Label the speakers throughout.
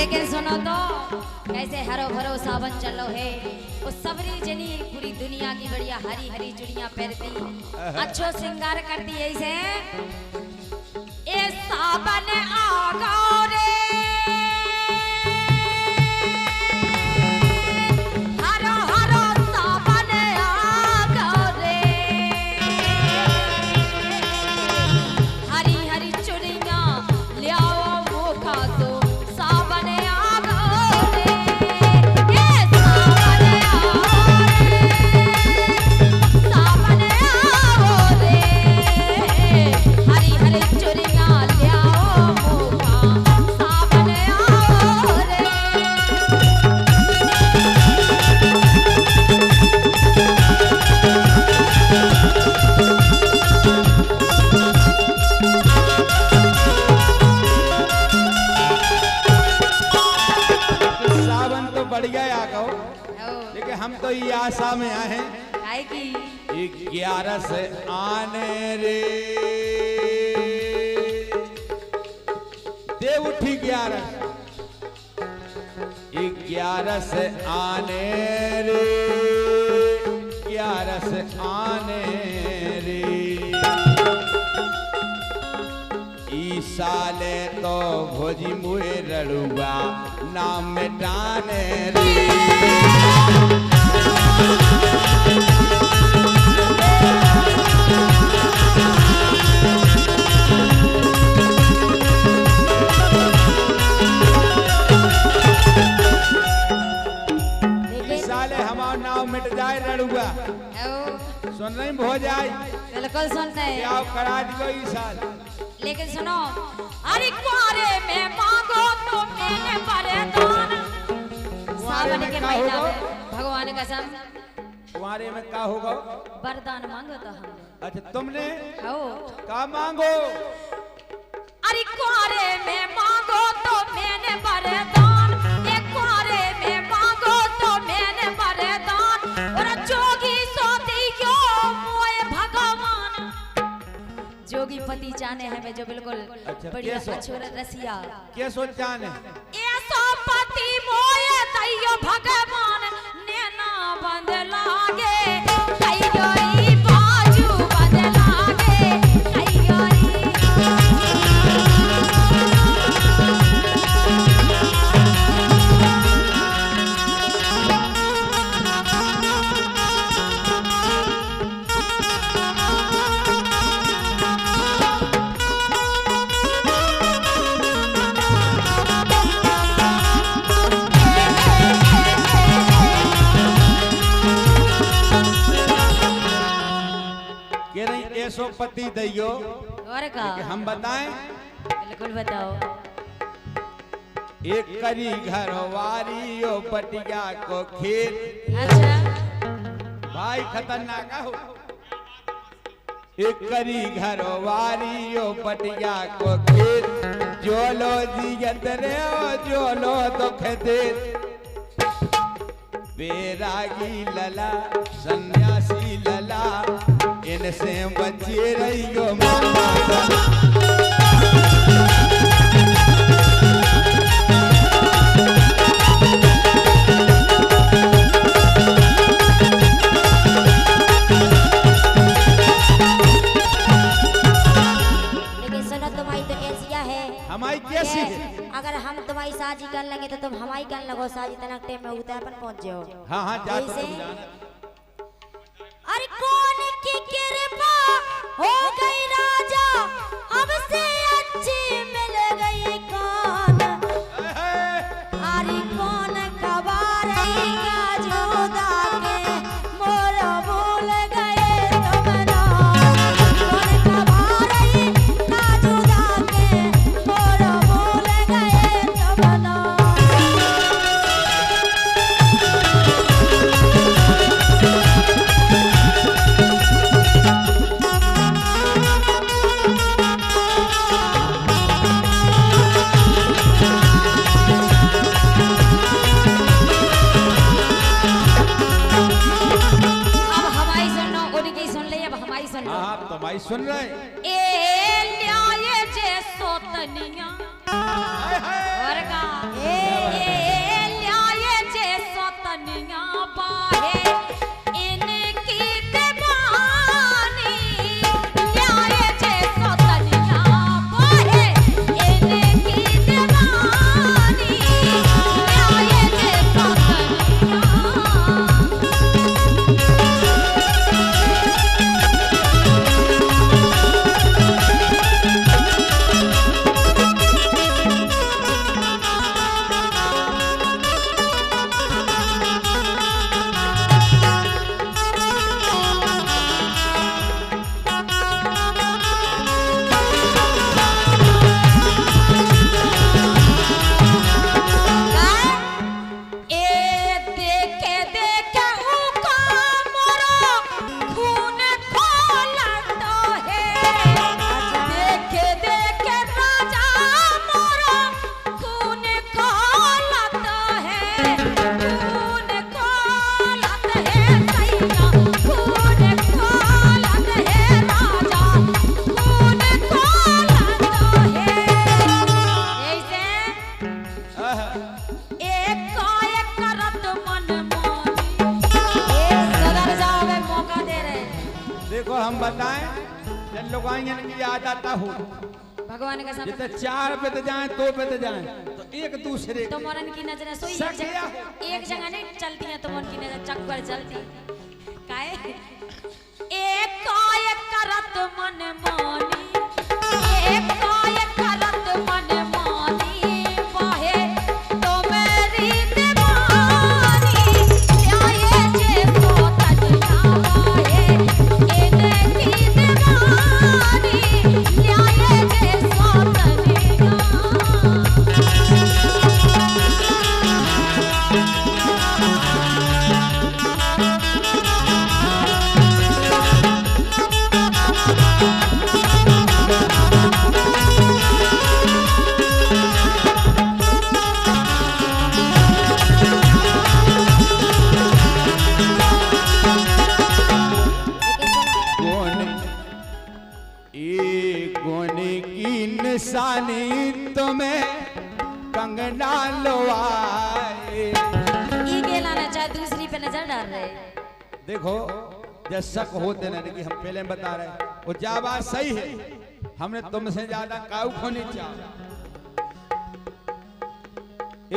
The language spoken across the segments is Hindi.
Speaker 1: लेकिन सुनो तो कैसे हरो भरो सावन चलो है वो सबरी जनी पूरी दुनिया की बढ़िया हरी हरी चुड़िया पहनती अच्छो श्रृंगार करती ऐसे ए सावन आ गो रे हरो हरो सावन आ गो रे हरी हरी चुड़िया ले आओ मुखा तो
Speaker 2: लेकिन हम तो ये आशा में आए हैं कि 11 से आने रे देव उठी 11 से आने रे 11 से आने रे ई साले तो भोजी मुए रड़ुआ नाम मिटाने रे साले हमारा नाम मिट जाए रड़ुआ सुन रही हो जाए
Speaker 1: बिल्कुल सुनते हैं
Speaker 2: क्या करा दियो ई साल
Speaker 1: लेकिन सुनो अरे कुआरे में मांगो तो मैंने वरदान सावन के महीना में भगवान कसम
Speaker 2: कुआरे में क्या होगा
Speaker 1: वरदान मांगो तो हमने
Speaker 2: अच्छा तुमने
Speaker 1: हो
Speaker 2: क्या मांगो
Speaker 1: अरे कुआरे में मांगो तो मैंने वरदान एक कुआरे में मांगो तो मैंने वरदान और जोगी सोती क्यों मोए भगवान जोगी पति जाने हैं मैं जो बिल्कुल
Speaker 2: अच्छा,
Speaker 1: बढ़िया अछोर रसिया
Speaker 2: क्या सोच जाने
Speaker 1: ऐसो पति मोए तैयो भगवान नैना बंद लागे तैयो ई बाजू बंद लागे तैयो
Speaker 2: ऐसो पति दैयो
Speaker 1: और का
Speaker 2: हम बताएं
Speaker 1: बिल्कुल बताओ
Speaker 2: एक करी घर वारी ओ पटिया को खेत
Speaker 1: अच्छा
Speaker 2: भाई खतरनाक हो एक करी घर वारी ओ पटिया को खेत जोलो जियत रे ओ जोलो दुख दे बेरागी लला सन्यासी लला इनसे बचे रहियो मामा हमारी कैसी है
Speaker 1: अगर हम तुम्हारी शादी कर लेंगे तो तुम हमारी कर लगो शादी तनक टाइम में उतर अपन पहुंच जाओ
Speaker 2: हाँ हाँ जा
Speaker 1: अरे कौन की कृपा हो गई राजा अब से अच्छी मिल गई कौन अरे कौन कबारई का जोदा के मोर भूल गए तुम ना कौन कबारई का जोदा के मोर भूल गए तुम ना
Speaker 2: तुम्हारी सुन रहे
Speaker 1: ए न्याय जे सोतनिया और का ए
Speaker 2: कह
Speaker 1: एक करत मन मानी सदर जावे मौका दे रहे।
Speaker 2: देखो हम बताएं जन लोग आएंगे इनकी याद आता हो
Speaker 1: भगवान का
Speaker 2: जितने 4 पे तो जाए 2 पे तो जाए तो एक दूसरे
Speaker 1: तो मोरन की नजर सोई एक जगह नहीं चलती है तो मोरन की नजर चक्कर चलती काहे एक करत मन मानी एक करत मन मानी वाहे तो मेरी दीवानी आए जे तो तजना वाहे इनकी दीवानी आए जे सो तजना
Speaker 2: निशानी तुम्हें कंगना लवाए
Speaker 1: ई गेला ना चाहे दूसरी पे नजर डाल रहे।
Speaker 2: देखो जब शक होते ना कि हम पहले बता रहे वो क्या बात सही है हमने तुमसे ज्यादा काऊ खोनी चाह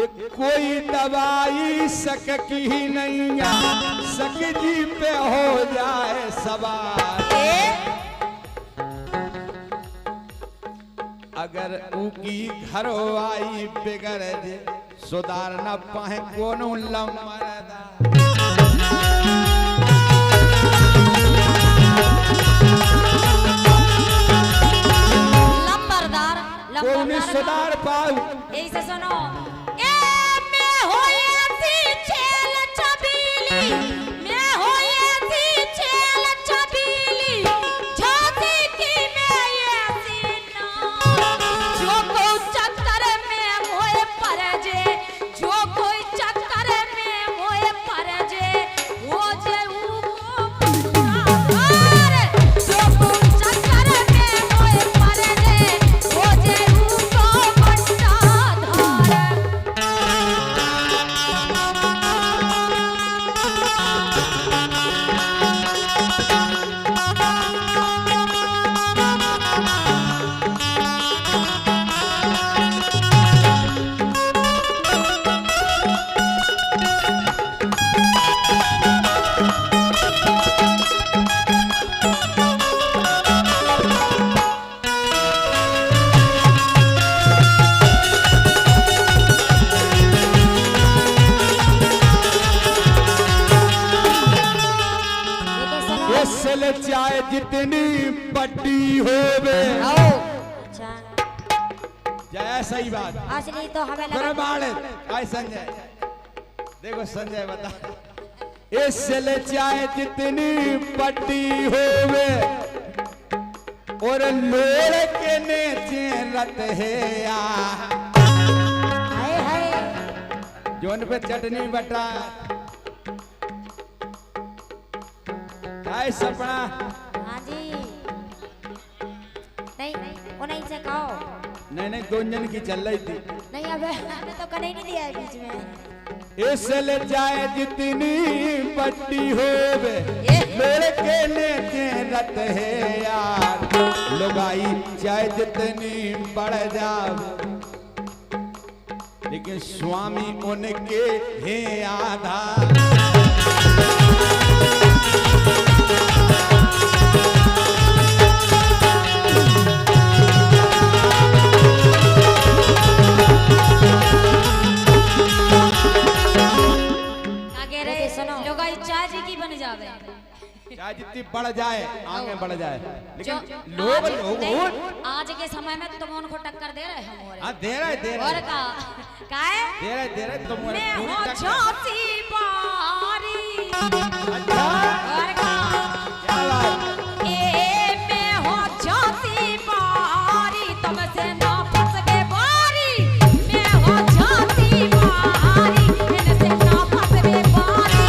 Speaker 2: एक कोई दवाई सक की ही नहीं सक जी पे हो जाए सवार अगर उनकी घर आई बिगड़ दे सुधार न पाए कोनो लमरदा
Speaker 1: लंबरदार
Speaker 2: कोई सुधार पाऊ
Speaker 1: ऐसे सुनो ए मैं होए थी चेल चबीली मैं होए थी चेल चबीली झांसी की मैं ये सीना जो कोई चक्कर में मोए पर जे जो कोई चक्कर में मोए पर जे वो जे ऊपर जो कोई चक्कर में मोए पर जे वो जे ऊपर बंटा धार
Speaker 2: इसलिए चाहे जितनी बड़ी होवे
Speaker 1: अच्छा
Speaker 2: जय सही बात
Speaker 1: असली तो हमें लगा
Speaker 2: प्रमाणित आए संजय देखो संजय बता इसलिए चाहे जितनी बड़ी होवे और लोड़ के नीचे रत है
Speaker 1: हाय हाय
Speaker 2: जोन पे चटनी बटा सपना
Speaker 1: हाँ जी नहीं उन्हीं से कहो
Speaker 2: नहीं 2 जन की चल रही थी
Speaker 1: नहीं अब हमने तो कहीं नहीं दिया है बीच में
Speaker 2: इसलिए चाहे जितनी बड़ी होवे लड़के लेके रत है यार लुगाई चाहे जितनी बढ़ जावे लेकिन स्वामी उनके हैं आधार चाहे जितनी बढ़ जाए आगे बढ़ जाए लेकिन लोग
Speaker 1: आज के समय में तुम उनको टक्कर दे रहे हो
Speaker 2: हाँ दे रहे
Speaker 1: और का है
Speaker 2: दे रहे तुम
Speaker 1: मैं हूँ झांसी बारी
Speaker 2: अच्छा
Speaker 1: और का
Speaker 2: क्या बात
Speaker 1: ए मैं हूँ झांसी बारी तुमसे ना फंस के बारी मैं हूँ झांसी बारी इनसे ना फंस के बारी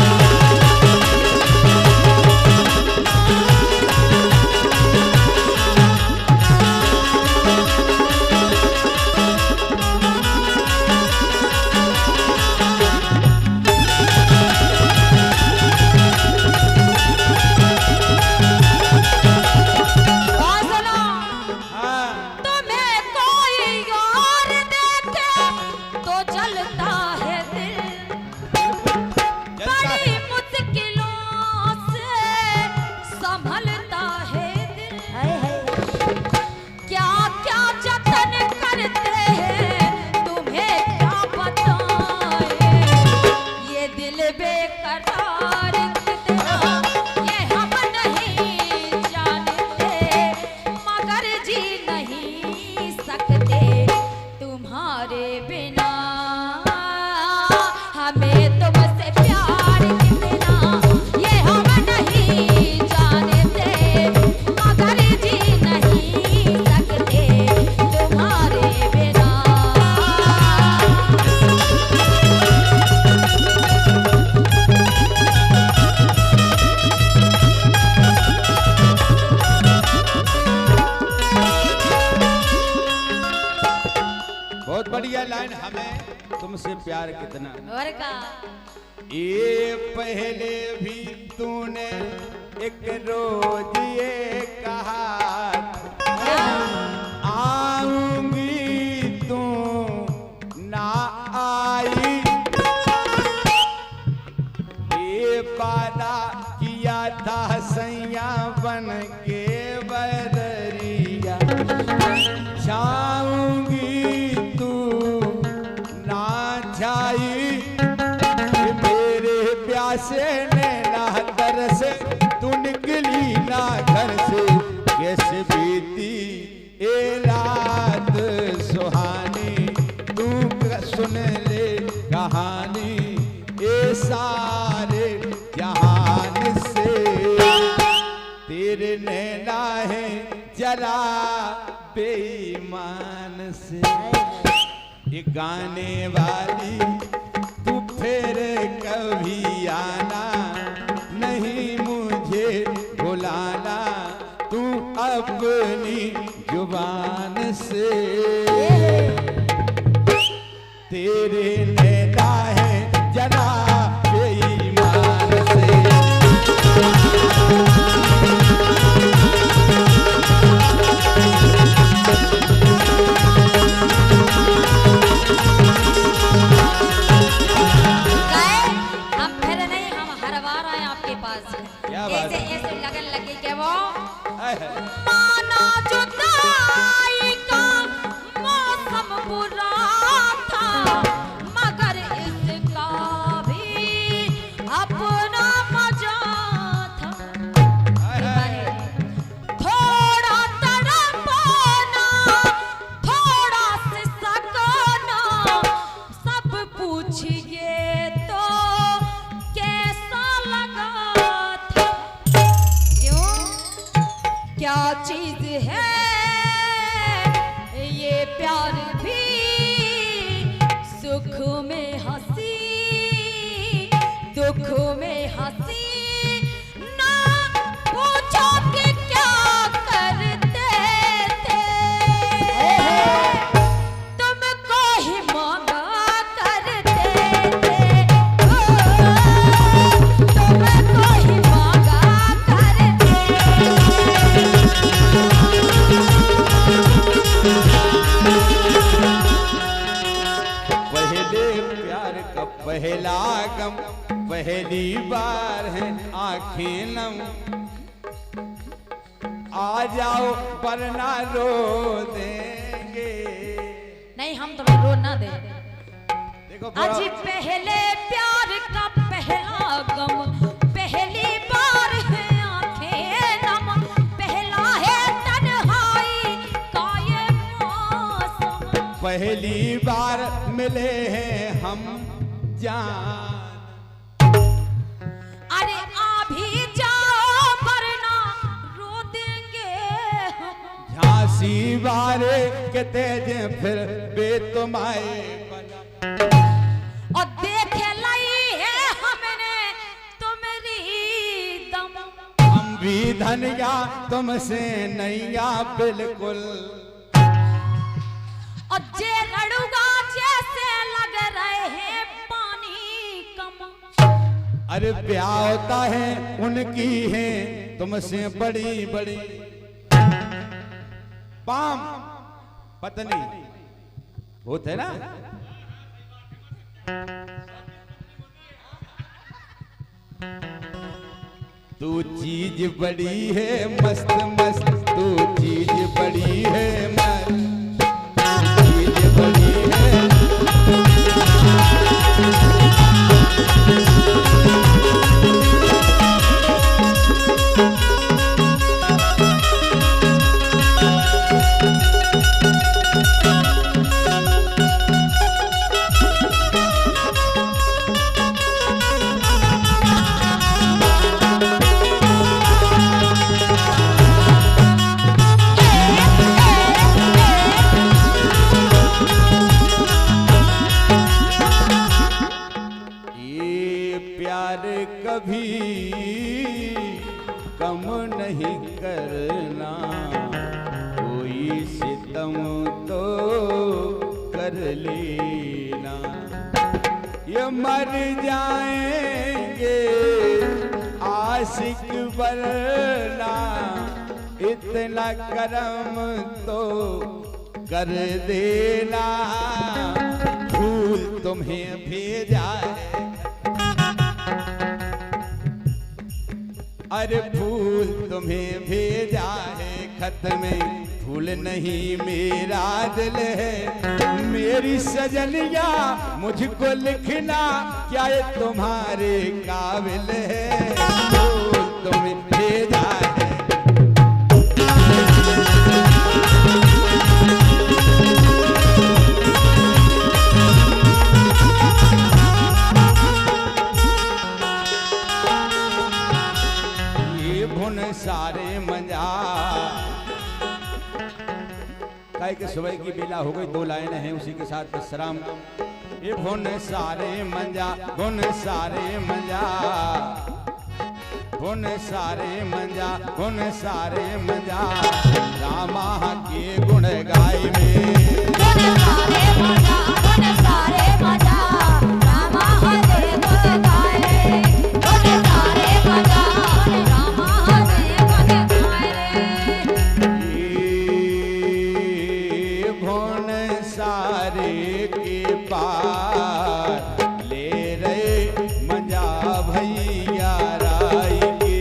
Speaker 2: तुमसे प्यार कितना।
Speaker 1: और का
Speaker 2: ये पहले भी तूने एक रोज ये कहा आऊंगी, तू ना आई। ये वादा किया था सैया बन के बदरिया, छाऊंगी तू ना छाई। मेरे प्यासे नैना दर से तू निकली ना घर से, कैसे बीती ए रात सुहानी। तू सुन ले कहानी ए सारे जहान से, तेरे नैना है जरा बेईमान से। ये गाने वाली तू फिर कभी आना, नहीं मुझे बुलाना तू अपनी जुबान से। तेरे नैना है जरा बेईमान से।
Speaker 1: हम फिर नहीं, हम हर बार आए आपके पास।
Speaker 2: क्या बात
Speaker 1: ऐसे
Speaker 2: है?
Speaker 1: ऐसे लगन लगी के वो
Speaker 2: आय हाय।
Speaker 1: माना जुदाई का मौसम बुरा था, मगर इसका भी अपना मजा था।
Speaker 2: आय हाय।
Speaker 1: थोड़ा तड़पाना, थोड़ा सिसकना, सब पूछिए तो कैसा लगा था। क्यों, क्या चीज है ये प्यार भी, सुख में हंसी दुख में हंसी। ना पूछो कि क्या करते थे, तुमको ही मांगा करते थे। तुमको ही मांगा करते
Speaker 2: पहले प्यार का पहला गम, पहली बार है आंखें नम। आ जाओ वरना रो देंगे।
Speaker 1: नहीं, हम तुम्हें रो ना दे।
Speaker 2: देखो
Speaker 1: आज पहले प्यार का पहला गम, पहली बार है आंखें नम, पहला है तन्हाई का ये मौसम।
Speaker 2: पहली बार मिले हैं हम जान।
Speaker 1: अरे आ भी जाओ वरना रो देंगे हम।
Speaker 2: झांसी वारे के तेज फिर बेतुमाए बना।
Speaker 1: और देखे लाई है हमने तुम्हारी दम।
Speaker 2: हम भी धनिया तुमसे नैया बिल्कुल।
Speaker 1: और जे रड़ुगा जैसे लग रहे हैं पानी कम।
Speaker 2: अरे ब्याह होता है उनकी है तुमसे बड़ी बड़ी। पाम पत्नी होते ना। तू चीज बड़ी है मस्त मस्त, तू चीज बड़ी है मस्त, तू चीज बड़ी है। कभी कम नहीं करना, कोई सितम तो कर लेना। ये मर जाएंगे आशिक वरना इतना करम तो कर देना, फूल तुम्हें भेजा है, अरे फूल तुम्हें भेजा है खत में, फूल नहीं मेरा दिल है, मेरी सजनिया मुझको लिखना क्या ये तुम्हारे काबिल है, फूल तुम्हें भेजा है। ये भुन सारे मंजा काहे के सुबह की बेला हो गई, 2 लाइन है उसी के साथ विश्राम। ये भुन सारे मंजा, भुन सारे मंजा, भुन सारे मंजा, भुन सारे मंजा, रामा के गुण गाय में,
Speaker 1: भुन सारे मंजा, भुन सारे मंजा, रामा के गुण गाए, भुन सारे मंजा, रामा के गुण गाए।
Speaker 2: भुन सारे के पार ले रहे मंजा भैया राय के,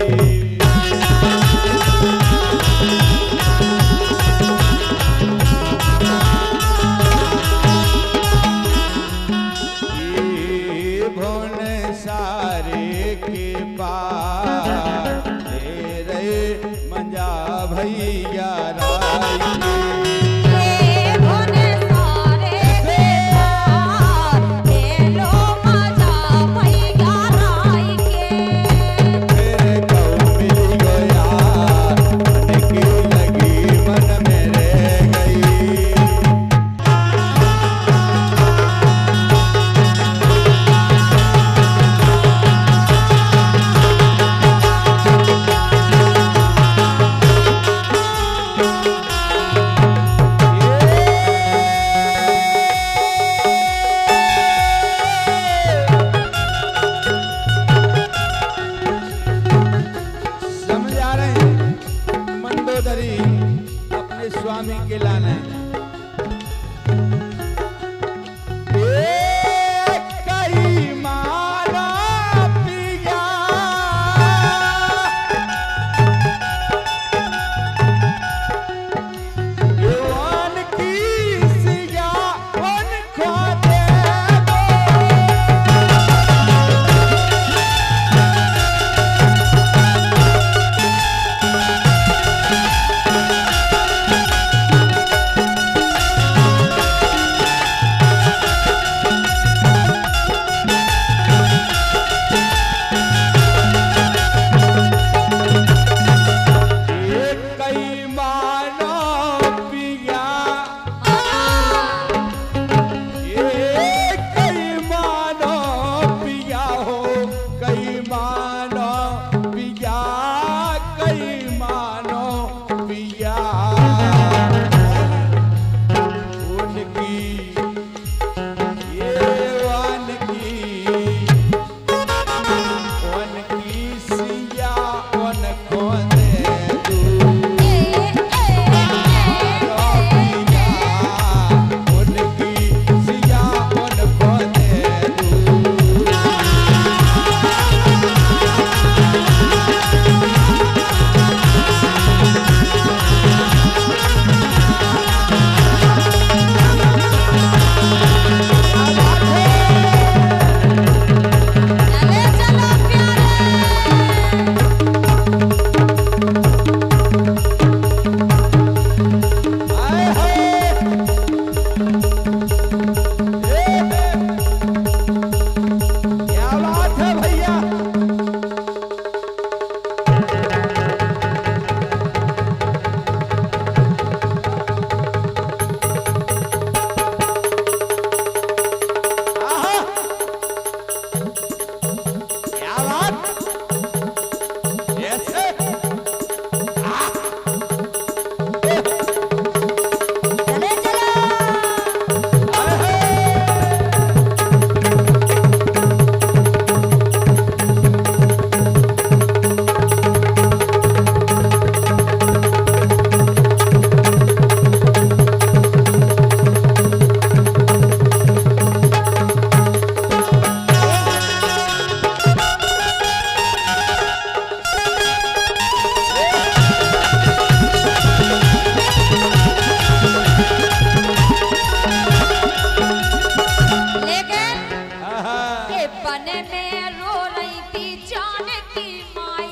Speaker 1: ए बन में रो रही थी जानकी माई।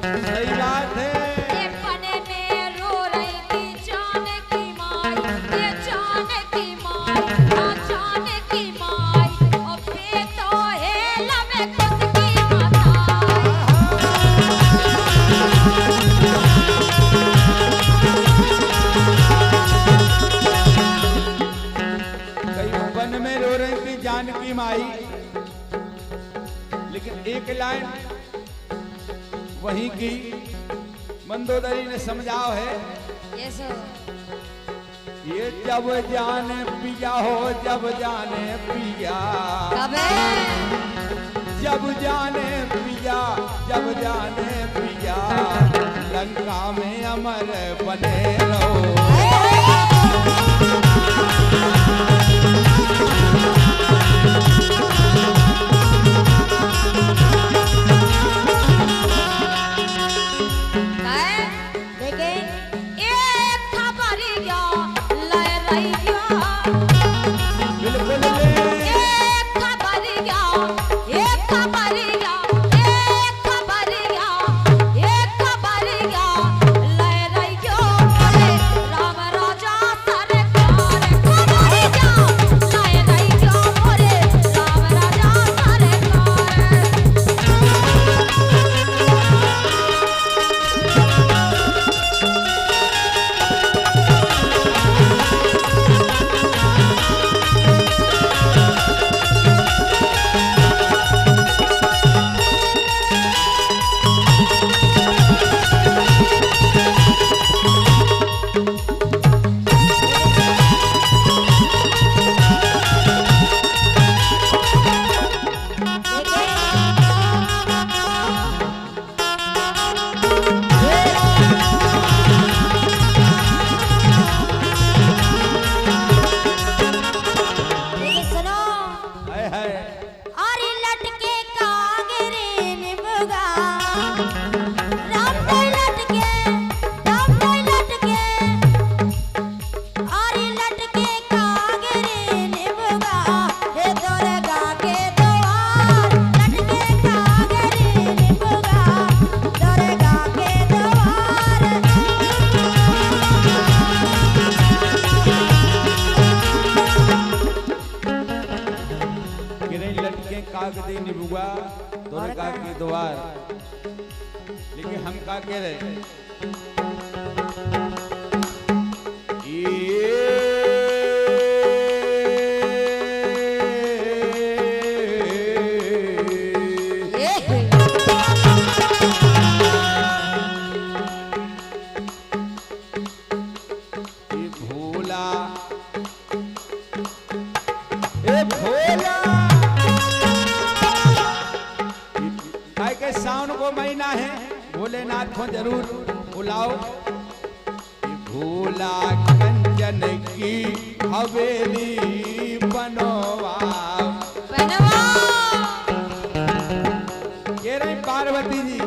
Speaker 2: सही बात है।
Speaker 1: ए बन में रो रही थी जानकी माई, ये जानकी माई, हाँ जानकी माई, और फिर तो हेला में खुद की माता।
Speaker 2: वन में रो रही थी जानकी माई, लेकिन एक लाइन वहीं की मंदोदरी ने समझाओ है।
Speaker 1: यस
Speaker 2: ये जब जाने पिया हो, जब जाने पिया,
Speaker 1: कबे
Speaker 2: जब जाने पिया, जब जाने पिया, लंका में अमर बने रहो। निबुआ दुर्गा के द्वार, लेकिन हम का कह रहे सावन को महीना है, भोलेनाथ को जरूर बुलाओ। भोला कंचन की हवेली बनवा कह रही पार्वती जी,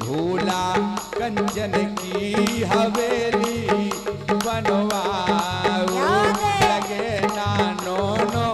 Speaker 2: भोला कंचन की हवेली बनवा लगे नानो नो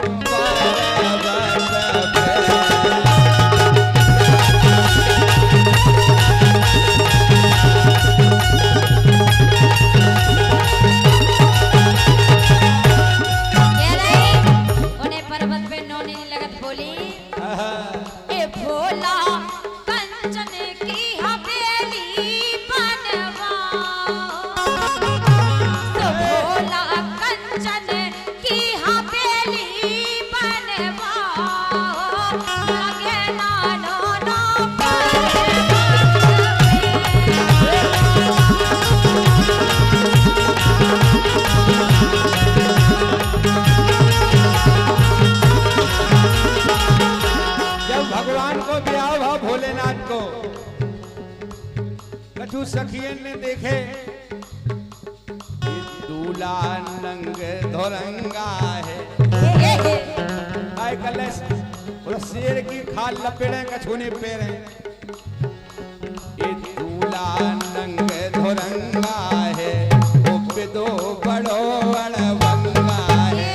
Speaker 2: सखियन ने देखे दूल्हा नंग धोरंगा है, कलश और शेर की खाल लपेड़े कछुने पेरे, ये दूल्हा नंग धोरंगा है, वो पे दो बड़ो बड़ बंगा है।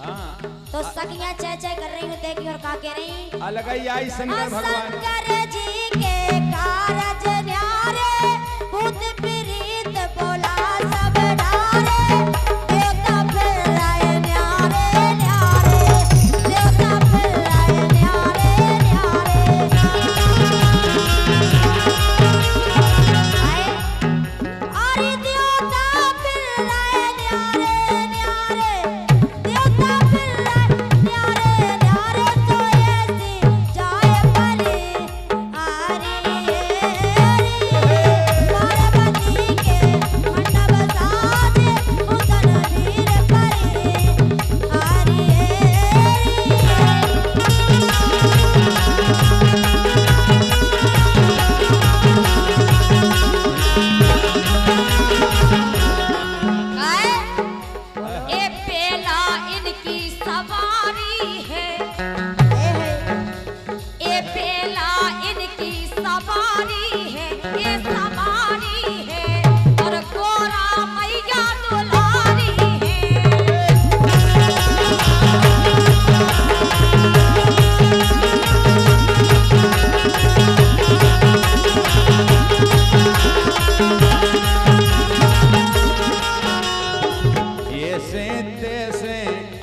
Speaker 2: हाँ
Speaker 1: तो सखियां चह चह कर रही हूँ देखी और का कह रही
Speaker 2: अलग ही आई शंकर भगवान
Speaker 1: शंकर जी के कारज न्यारे भूत प्रीत बोला सब डारे देवता फिर आए न्यारे न्यारे देवता फिर आए न्यारे न्यारे अरे देवता फिर आए न्यारे न्यारे देवता फिर आए न्यारे न्यारे तो ऐसी जाए परी पार्वती के मंडप साजे उतन वीर परी ए पेला इनकी सवारी है ए पेला इनकी सवारी है ये सवारी है और गोरा मैया दुलारी है
Speaker 2: ऐसे तैसे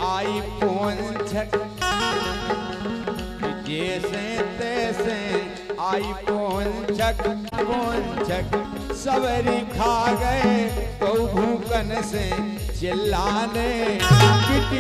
Speaker 2: आई पहुंचक जैसे तैसे आई पहुंचक सवरी खा गए तो भूकन से चिल्लाने पिट